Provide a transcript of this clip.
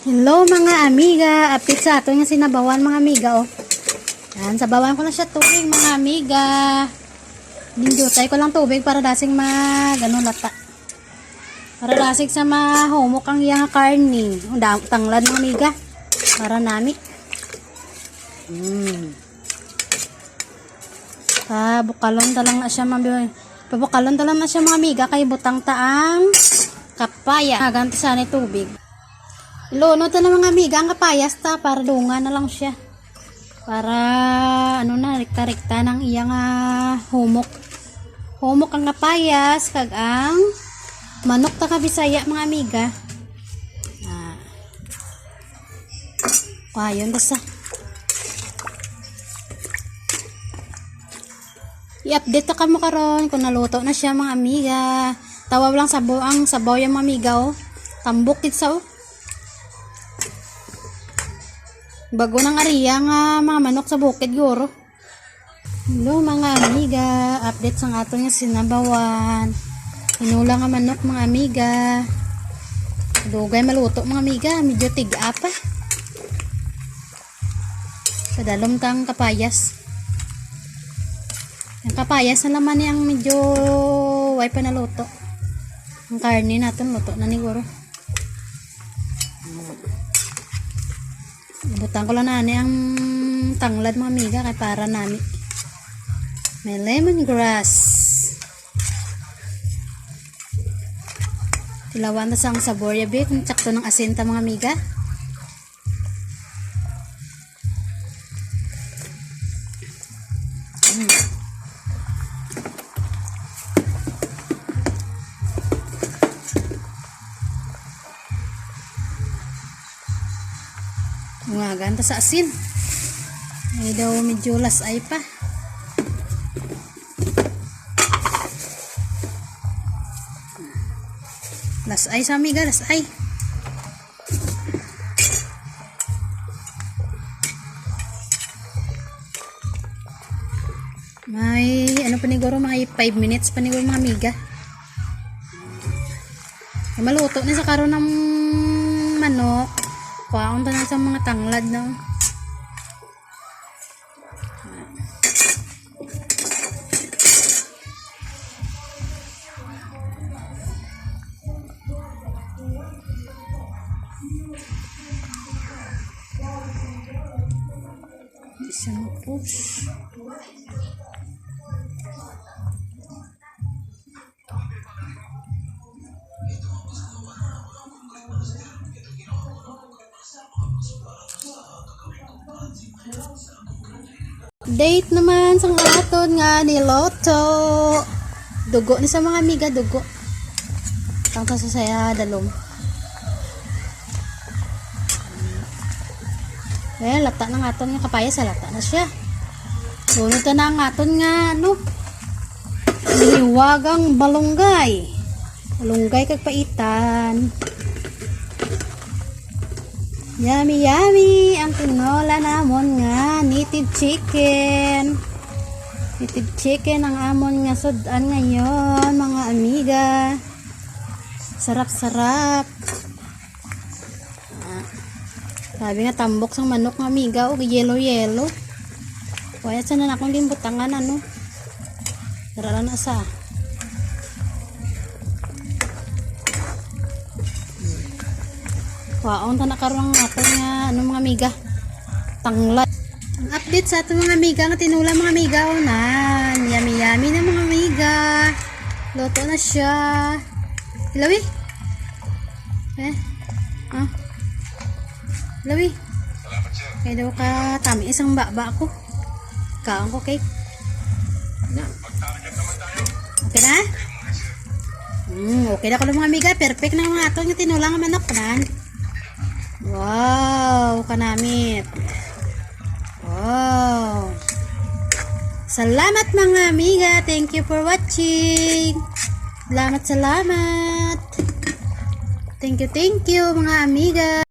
Hello mga amiga, update sa ato nga sinabawan mga amiga oh. Yan, sabawan ko na siya tubig mga amiga. Dinjutay ko lang tubig para dasing lata. Para dasing sa mahumok ang iyang karni. Tanglad mga amiga. Para nami. Bukalon talang na siya pabukalon talang na siya mga amiga kay butang taang kapaya. Ganti sana tubig. Iluno ta na mga amiga ang kapayas ta para dunga na lang siya. Para rekta-rekta ng iyang humok. Humok ang kapayas kag ang manok ta ka Bisaya mga amiga. Ayun basta. I-update ta kamo karon kung naluto na siya mga amiga. Tawaw lang ang sabaw yung mga amiga oh. Tambok sa oh. Bago ng ariya nga mga manok sa bukid guro. Hello mga amiga, update sa ato nga sinabawan. Hinula nga manok mga amiga. Dugay maluto mga amiga, medyo tiga pa. Padalom tang kapayas. Ang kapayas na laman yang medyo way pa naluto. Ang karne natin luto na ni guro. Butang ko lang na ang tanglad mga amiga kay para nami. May lemongrass. Tilawan na sang sabor yabi kung tsakto ng asin ta mga amiga. Ganta sa asin. Ay daw medyo lasay pa. Lasay sa amiga, lasay. May paniguro mga 5 minutes paniguro mga amiga. Maluto na sa karon ng manok. Kuwaon ta na sa mga tanglad no. Bisa push. Date naman sang aton nga niloto. Dugo ni sa mga amiga, dugo. Tangta sa saya dalom. Lata ng aton nga kapayas, lata na siya. Sunod na ang aton nga liwagang balunggay. Balunggay kag paitan. Yummy yummy ang tinola namon nga native chicken. Native chicken ang amon nga sudan ngayon mga amiga. Sarap-sarap. Sabi nga tambok sang manok nga amiga o yellow. Kaya sana na akong limbutangan Darala na sa. Waon ta nakaroon natin nga mga amiga tanglad. Ang update sa ating mga amiga nga tinula mga amiga yummy yummy na mga amiga. Luto na siya. Ilawi ilawi kaya daw ka tami isang baba ko kaon ko cake okay na? Okay na ko mga amiga, perfect na mga ato nga tinula nga manok na. Wow, kanamit. Wow. Salamat mga amiga. Thank you for watching. Salamat. Thank you mga amiga.